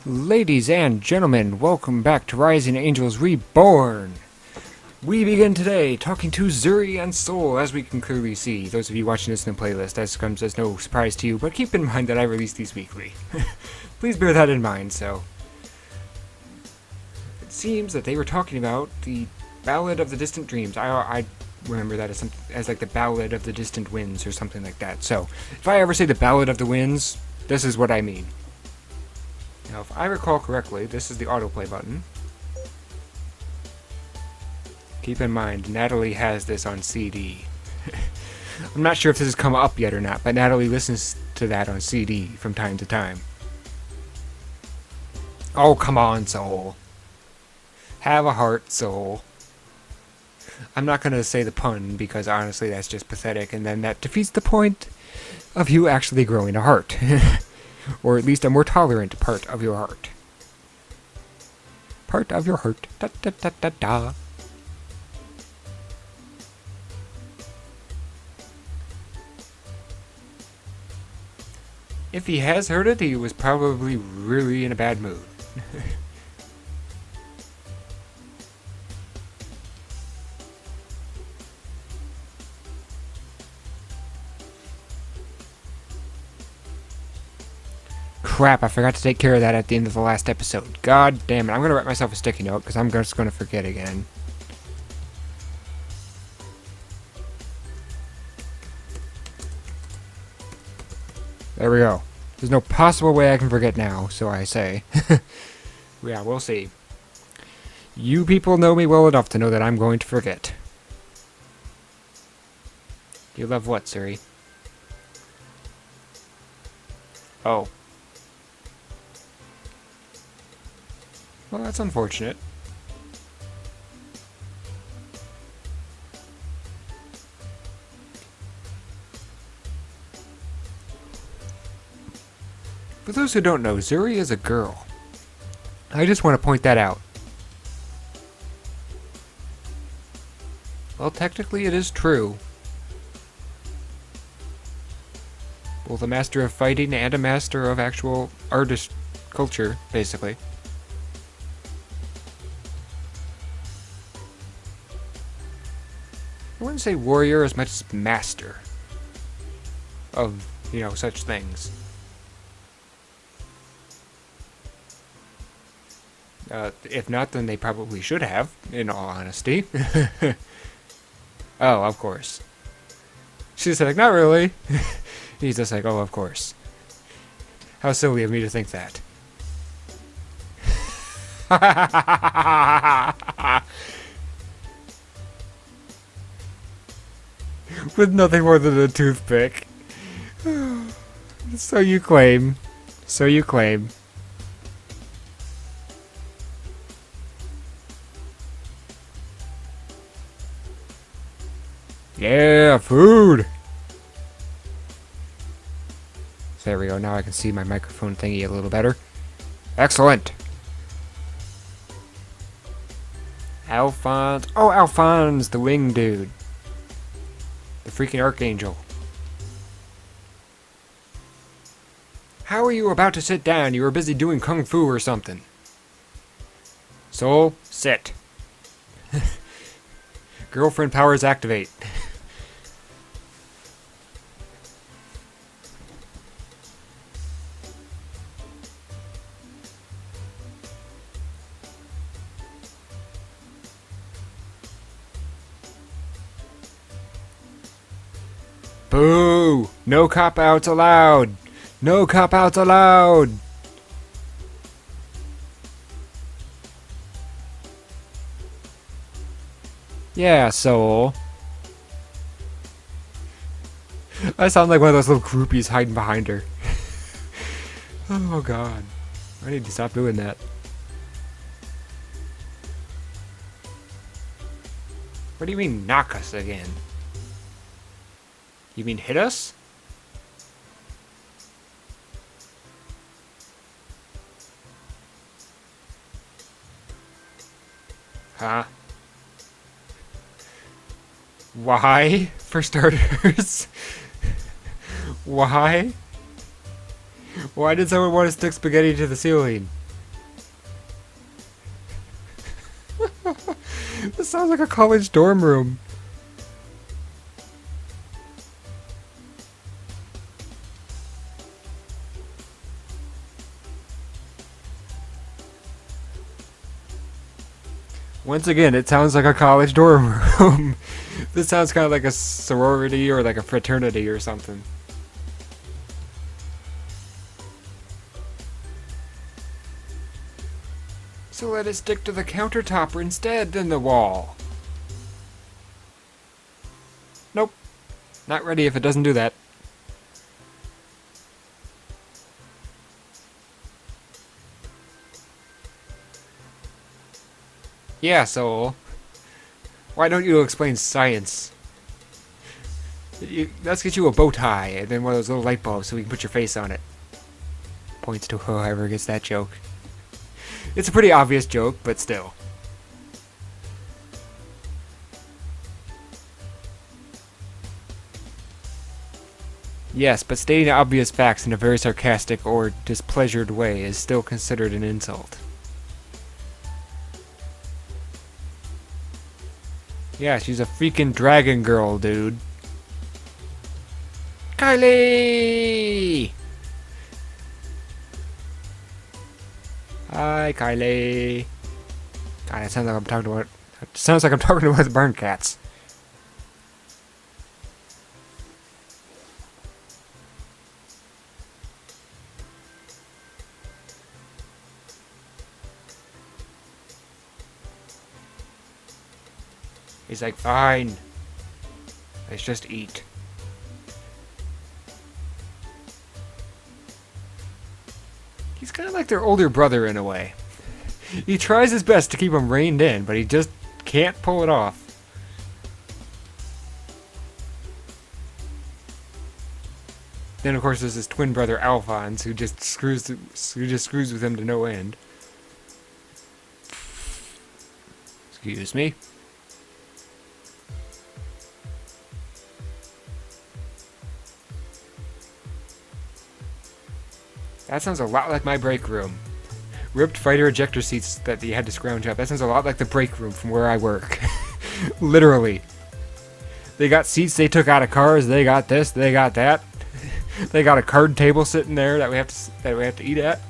Ladies and gentlemen, welcome back to Rising Angels Reborn. We begin today talking to Zuri and Soul, as we can clearly see. Those of you watching this in the playlist, that comes as no surprise to you, but keep in mind that I release these weekly. Please bear that in mind. So, it seems that they were talking about the Ballad of the Distant Dreams. I remember that as like the Ballad of the Distant Winds or something like that. So, if I ever say the Ballad of the Winds, this is what I mean. Now, if I recall correctly, this is the autoplay button. Keep in mind, Natalie has this on CD. I'm not sure if this has come up yet or not, but Natalie listens to that on CD from time to time. Oh, come on, Soul. Have a heart, Soul. I'm not going to say the pun, because honestly that's just pathetic, and then that defeats the point of you actually growing a heart. Or at least a more tolerant part of your heart. Part of your heart. Da da da da da. If he has heard it, he was probably really in a bad mood. Crap, I forgot to take care of that at the end of the last episode. God damn it. I'm going to write myself a sticky note because I'm just going to forget again. There we go. There's no possible way I can forget now, so I say. Yeah, we'll see. You people know me well enough to know that I'm going to forget. You love what, Siri? Oh. Well, that's unfortunate. For those who don't know, Zuri is a girl. I just want to point that out. Well, technically it is true. Both a master of fighting and a master of actual artist culture, basically. I wouldn't say warrior as much as master of, such things. If not, then they probably should have, in all honesty. Oh, of course. She's like, not really. He's just like, oh, of course. How silly of me to think that. With nothing more than a toothpick. So you claim. So you claim. Yeah, food! There we go, now I can see my microphone thingy a little better. Excellent! Alphonse. Oh, Alphonse, the wing dude. The freaking archangel. How are you about to sit down? You were busy doing kung fu or something. Soul, sit. Girlfriend powers activate. Boo! No cop-outs allowed! No cop-outs allowed! Yeah, Soul. I sound like one of those little groupies hiding behind her. Oh god. I need to stop doing that. What do you mean, knock us again? You mean hit us? Huh? Why, for starters? Why? Why did someone want to stick spaghetti to the ceiling? This sounds like a college dorm room. Once again, it sounds like a college dorm room. This sounds kind of like a sorority or like a fraternity or something. So let it stick to the countertop instead than the wall. Nope. Not ready if it doesn't do that. Yeah, Soul. Why don't you explain science? Let's get you a bow tie and then one of those little light bulbs so we can put your face on it. Points to whoever gets that joke. It's a pretty obvious joke, but still. Yes, but stating obvious facts in a very sarcastic or displeasured way is still considered an insult. Yeah, she's a freaking dragon girl, dude. Kylie! Hi, Kylie. God, it sounds like I'm talking to one. It sounds like I'm talking to one of the barn cats. He's like, fine. Let's just eat. He's kind of like their older brother in a way. He tries his best to keep him reined in, but he just can't pull it off. Then, of course, there's his twin brother Alphonse, who just screws with him to no end. Excuse me. That sounds a lot like my break room. Ripped fighter ejector seats that you had to scrounge up. That sounds a lot like the break room from where I work. Literally. They got seats they took out of cars. They got this. They got that. They got a card table sitting there that we have to eat at.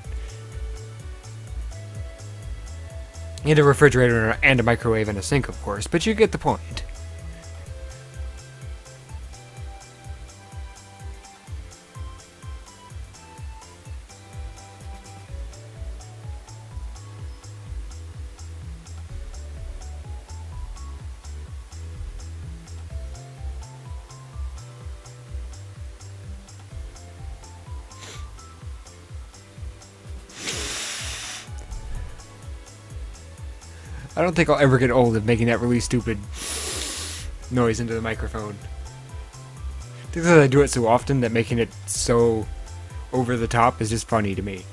And a refrigerator and a microwave and a sink, of course. But you get the point. I don't think I'll ever get old of making that really stupid noise into the microphone. I think that I do it so often that making it so over the top is just funny to me.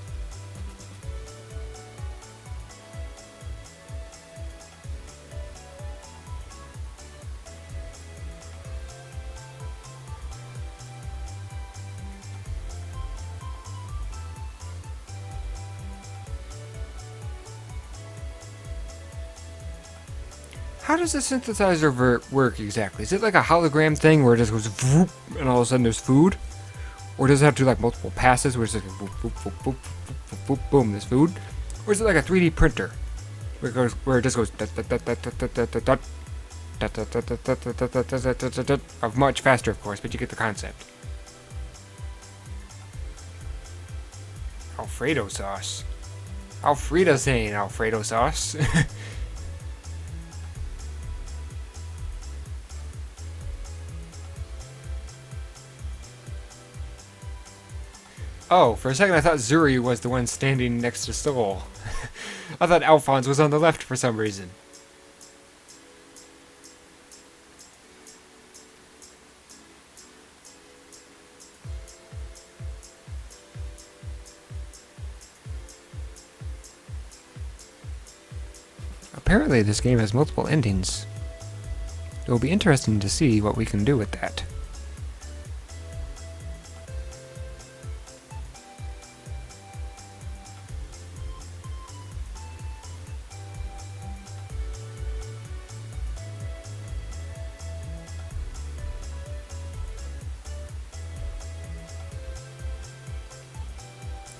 How does the synthesizer work exactly? Is it like a hologram thing where it just goes vroom, and all of a sudden there's food? Or does it have to do like multiple passes where it's like boop, boop, boop, boop, boop, boop, boop, boom, there's food? Or is it like a 3D printer where it just goes much faster, of course, but you get the concept. Alfredo sauce. Alfredo saying Alfredo sauce. Oh, for a second I thought Zuri was the one standing next to Soul. I thought Alphonse was on the left for some reason. Apparently this game has multiple endings. It will be interesting to see what we can do with that.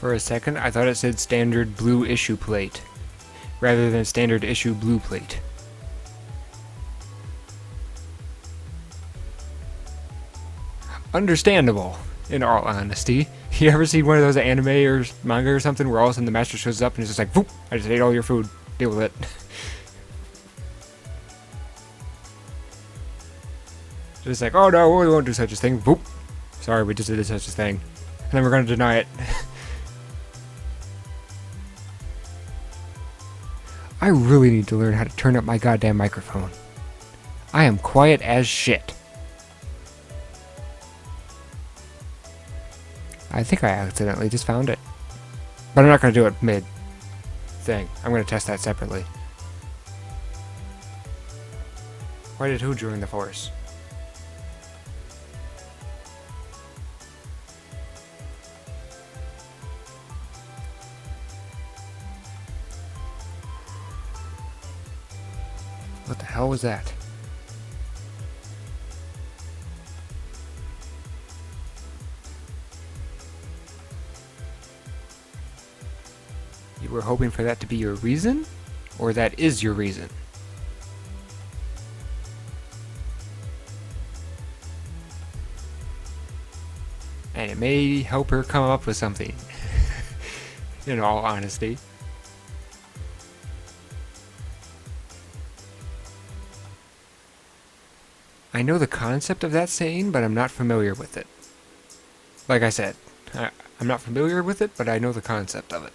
For a second, I thought it said standard blue issue plate, rather than standard issue blue plate. Understandable, in all honesty. You ever see one of those anime or manga or something where all of a sudden the master shows up and it's just like, "Voop! I just ate all your food. Deal with it." Just like, "Oh no, we won't do such a thing." Voop! Sorry, we just did such a thing. And then we're going to deny it. I really need to learn how to turn up my goddamn microphone. I am quiet as shit. I think I accidentally just found it. But I'm not going to do it mid-thing. I'm going to test that separately. Why did who join the force? What the hell was that? You were hoping for that to be your reason? Or that is your reason? And it may help her come up with something. In all honesty. I know the concept of that saying, but I'm not familiar with it. Like I said, I'm not familiar with it, but I know the concept of it.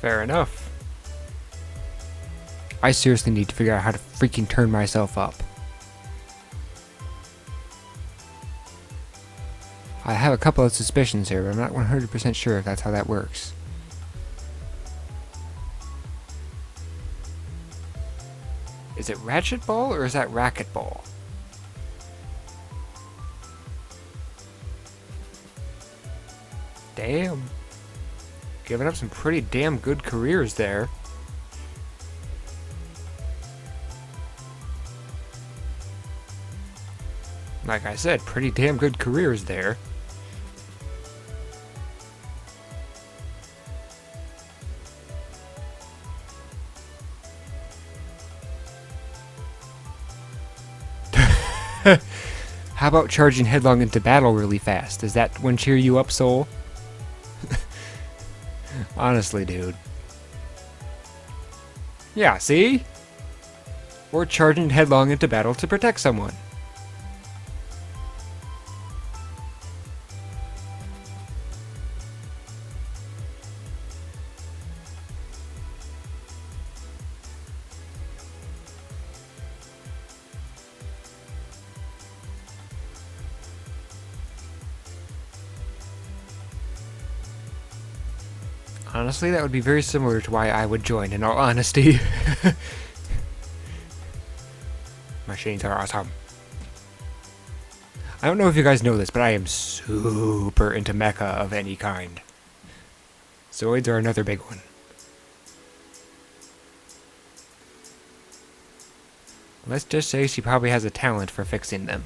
Fair enough. I seriously need to figure out how to freaking turn myself up. I have a couple of suspicions here, but I'm not 100% sure if that's how that works. Is it ratchet ball or is that racquetball? Damn. Giving up some pretty damn good careers there. Like I said, pretty damn good careers there. How about charging headlong into battle really fast? Does that one cheer you up, Soul? Honestly, dude. Yeah, see? Or charging headlong into battle to protect someone. Honestly, that would be very similar to why I would join, in all honesty. Machines are awesome. I don't know if you guys know this, but I am super into mecha of any kind. Zoids are another big one. Let's just say she probably has a talent for fixing them.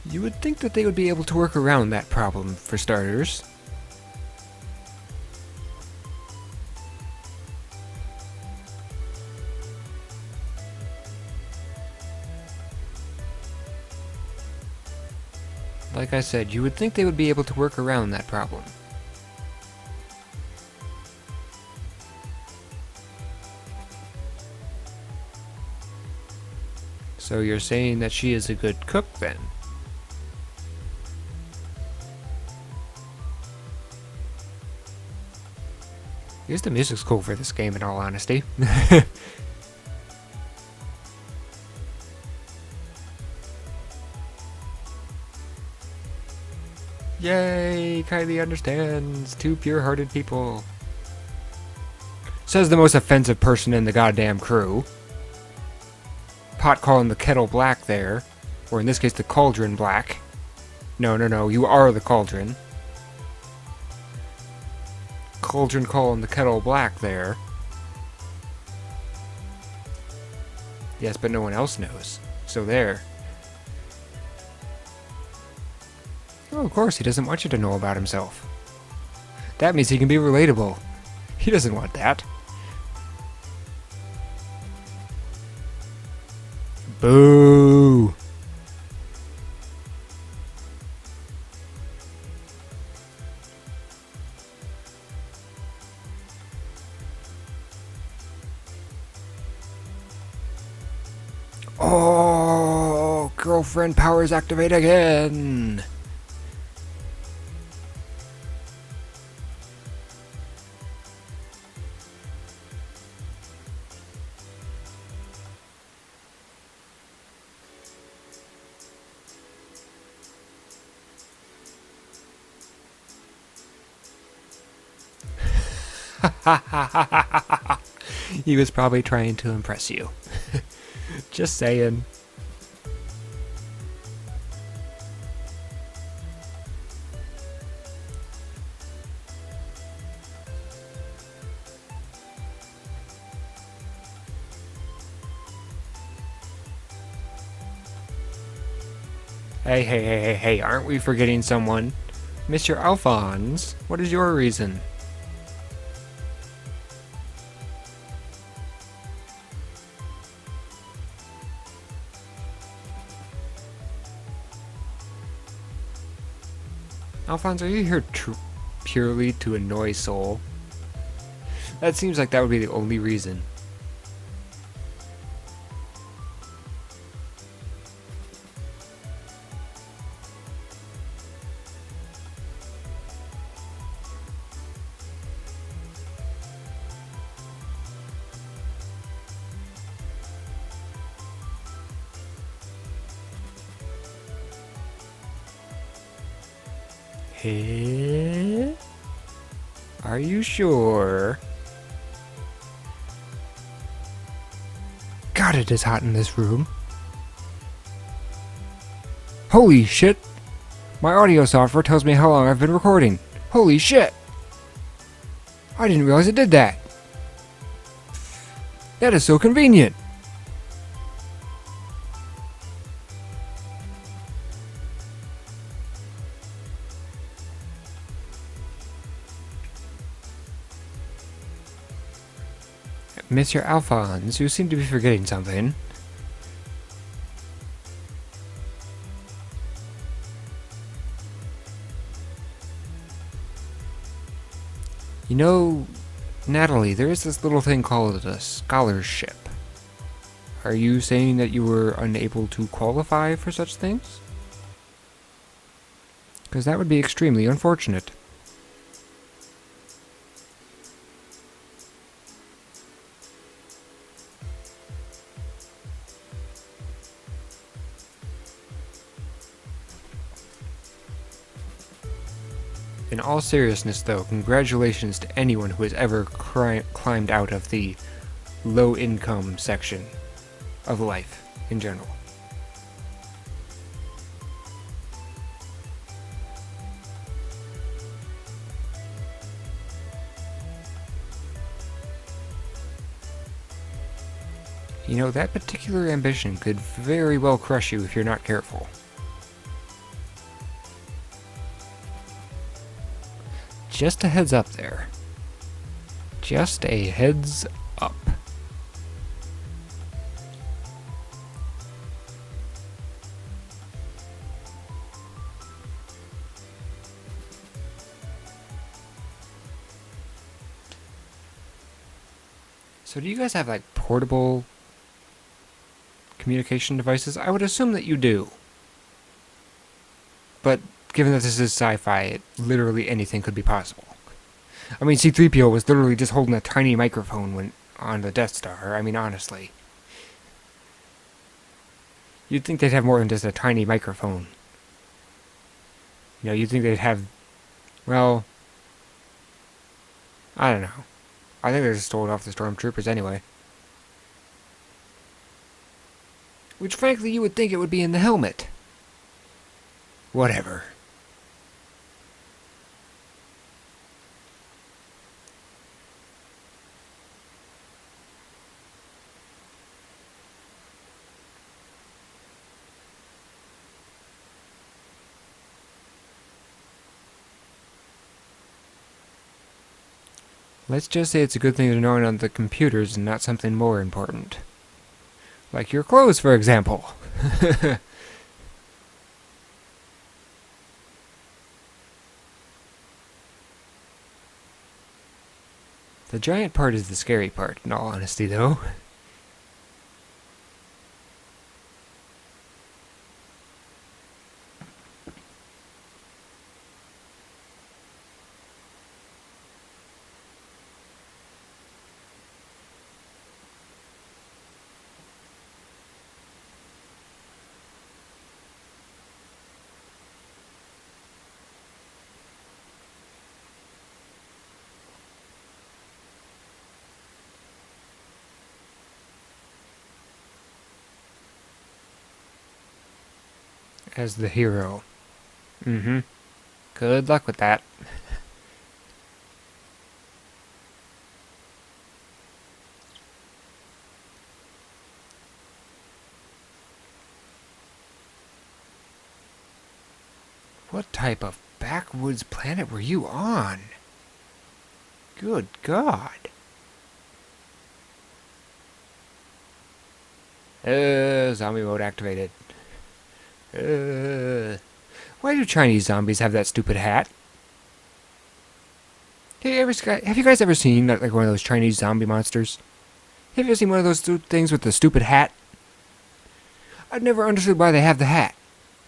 You would think that they would be able to work around that problem, for starters. Like I said, you would think they would be able to work around that problem. So you're saying that she is a good cook, then? I guess the music's cool for this game, in all honesty. Yay, Kylie understands. Two pure-hearted people. Says the most offensive person in the goddamn crew. Pot calling the kettle black there. Or in this case, the cauldron black. No, you are the cauldron. Cauldron calling the kettle black there. Yes, but no one else knows. So there. Oh, of course, he doesn't want you to know about himself. That means he can be relatable. He doesn't want that. Boo! Oh, girlfriend powers activate again! He was probably trying to impress you. Just saying. Hey, aren't we forgetting someone? Mr. Alphonse, what is your reason? Alphonse, are you here purely to annoy Soul? That seems like that would be the only reason. Hey? Are you sure? God, it is hot in this room. Holy shit! My audio software tells me how long I've been recording. Holy shit! I didn't realize it did that. That is so convenient. Mr. Alphonse, you seem to be forgetting something. You know, Natalie, there is this little thing called a scholarship. Are you saying that you were unable to qualify for such things? Because that would be extremely unfortunate. In all seriousness, though, congratulations to anyone who has ever climbed out of the low-income section of life in general. You know, that particular ambition could very well crush you if you're not careful. Just a heads up there. Just a heads up. So do you guys have like portable communication devices? I would assume that you do. But given that this is sci-fi, literally anything could be possible. I mean, C-3PO was literally just holding a tiny microphone on the Death Star. I mean, honestly. You'd think they'd have more than just a tiny microphone. You know, you'd think they'd have, well, I don't know. I think they just stole it off the stormtroopers anyway. Which, frankly, you would think it would be in the helmet. Whatever. Let's just say it's a good thing to know on the computers and not something more important. Like your clothes, for example. The giant part is the scary part, in all honesty, though. As the hero. Mm-hmm. Good luck with that. What type of backwoods planet were you on? Good God. Zombie mode activated. Why do Chinese zombies have that stupid hat? Have you guys ever seen like one of those Chinese zombie monsters? Have you ever seen one of those things with the stupid hat? I've never understood why they have the hat.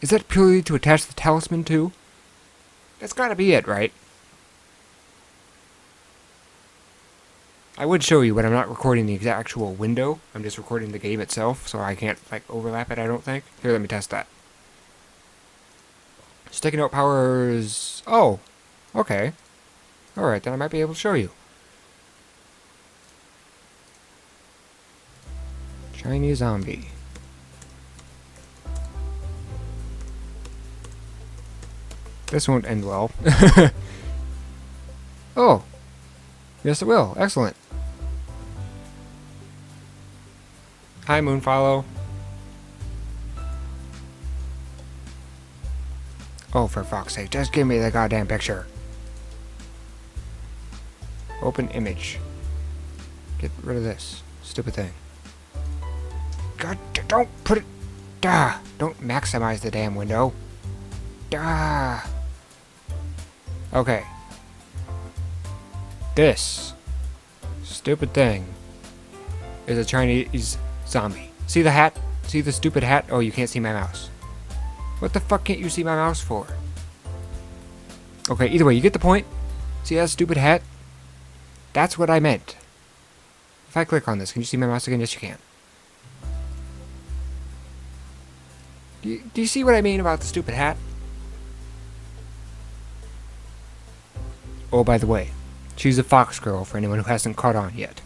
Is that purely to attach the talisman to? That's gotta be it, right? I would show you, but I'm not recording the actual window. I'm just recording the game itself, so I can't like overlap it, I don't think. Here, let me test that. Sticky note powers... Oh, okay. Alright, then I might be able to show you. Chinese zombie. This won't end well. Oh. Yes, it will. Excellent. Hi, Moonfollow. Oh, for fuck's sake, just give me the goddamn picture. Open image. Get rid of this stupid thing. God, don't put it... Duh! Don't maximize the damn window. Duh! Okay. This stupid thing is a Chinese zombie. See the hat? See the stupid hat? Oh, you can't see my mouse. What the fuck can't you see my mouse for? Okay, either way, you get the point. See that stupid hat? That's what I meant. If I click on this, can you see my mouse again? Yes, you can. Do you see what I mean about the stupid hat? Oh, by the way, she's a fox girl for anyone who hasn't caught on yet.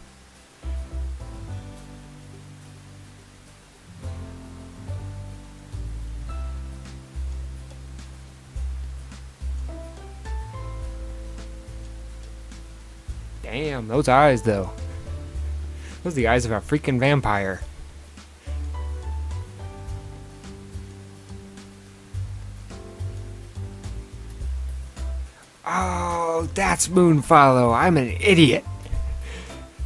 Damn, those eyes, though. Those are the eyes of a freaking vampire. Oh, that's Moonfollow. I'm an idiot.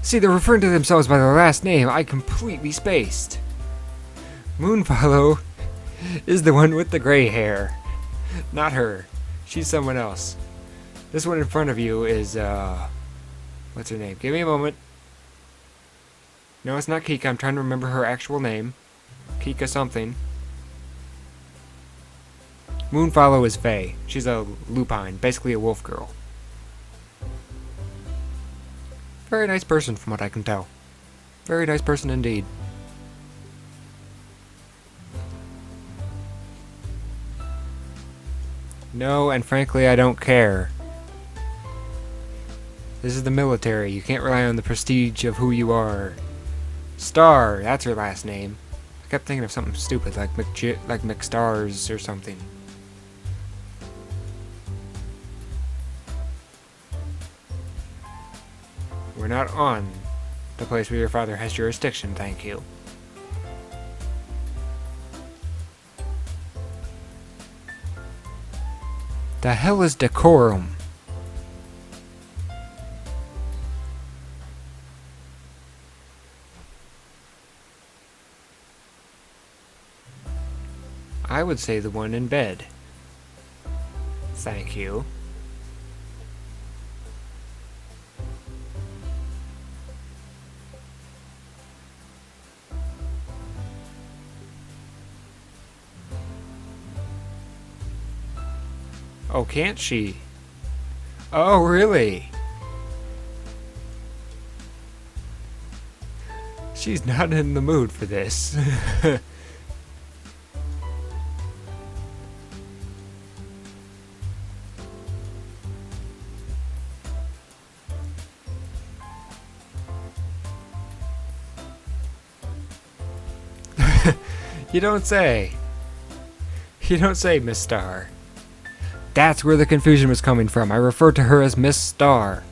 See, they're referring to themselves by their last name. I completely spaced. Moonfollow is the one with the gray hair. Not her. She's someone else. This one in front of you is, what's her name? Give me a moment. No, it's not Kika. I'm trying to remember her actual name. Kika something. Moonfollow is Faye. She's a lupine, basically a wolf girl. Very nice person from what I can tell. Very nice person indeed. No, and frankly, I don't care. This is the military. You can't rely on the prestige of who you are. Star, that's her last name. I kept thinking of something stupid like McStars or something. We're not on the place where your father has jurisdiction, thank you. The hell is decorum? I would say the one in bed. Thank you. Oh, can't she? Oh, really? She's not in the mood for this. You don't say. You don't say, Miss Star. That's where the confusion was coming from. I referred to her as Miss Star.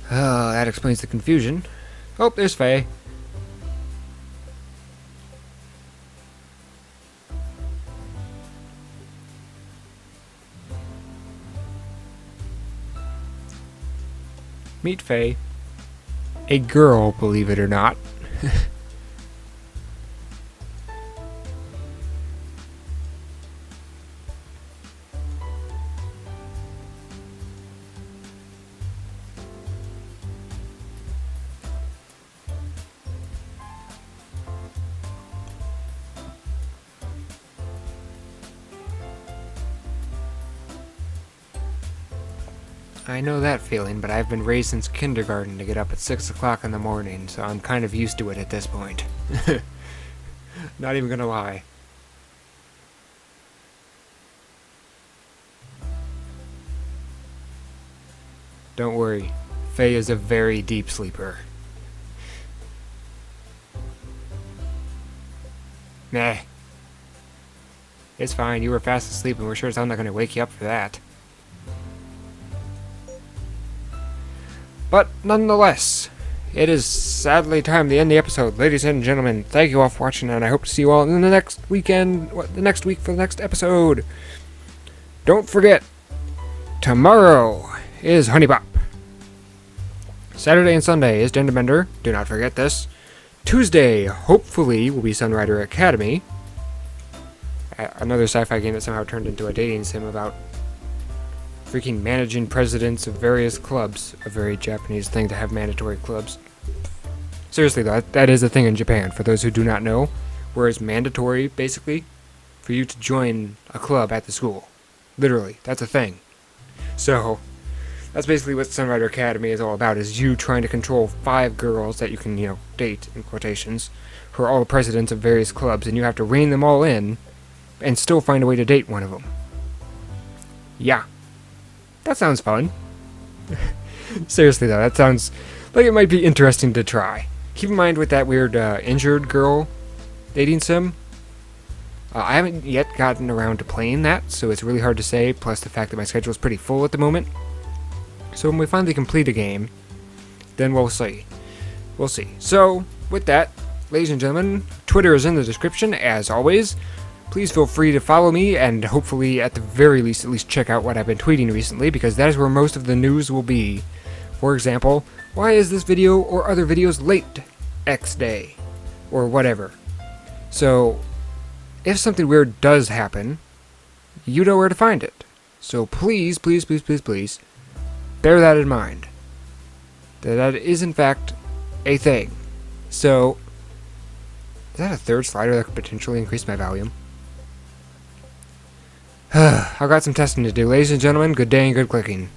Oh, that explains the confusion. Oh, there's Faye. Meet Faye. A girl, believe it or not. I know that feeling, but I've been raised since kindergarten to get up at 6 o'clock in the morning, so I'm kind of used to it at this point. Not even gonna lie. Don't worry, Faye is a very deep sleeper. Nah. It's fine, you were fast asleep and we're sure as hell not gonna wake you up for that. But nonetheless, it is sadly time to end the episode. Ladies and gentlemen, thank you all for watching, and I hope to see you all in the next weekend, the next week for the next episode. Don't forget, tomorrow is Honey Bop. Saturday and Sunday is Gender Bender. Do not forget this. Tuesday, hopefully, will be Sunrider Academy. Another sci-fi game that somehow turned into a dating sim about freaking managing presidents of various clubs. A very Japanese thing to have mandatory clubs. Seriously though, that is a thing in Japan, for those who do not know. Whereas mandatory, basically, for you to join a club at the school. Literally, that's a thing. So, that's basically what Sunrider Academy is all about, is you trying to control 5 girls that you can, date, in quotations, who are all presidents of various clubs, and you have to rein them all in, and still find a way to date one of them. Yeah. That sounds fun. Seriously though, that sounds like it might be interesting to try. Keep in mind with that weird injured girl dating sim, I haven't yet gotten around to playing that, so it's really hard to say, plus the fact that my schedule is pretty full at the moment. So when we finally complete a game, then we'll see. We'll see. So, with that, ladies and gentlemen, Twitter is in the description, as always. Please feel free to follow me, and hopefully, at the very least, at least check out what I've been tweeting recently, because that is where most of the news will be. For example, why is this video or other videos late X day? Or whatever. So, if something weird does happen, you know where to find it. So please, please, please, please, please, bear that in mind. That is, in fact, a thing. So, is that a third slider that could potentially increase my volume? I've got some testing to do. Ladies and gentlemen, good day and good clicking.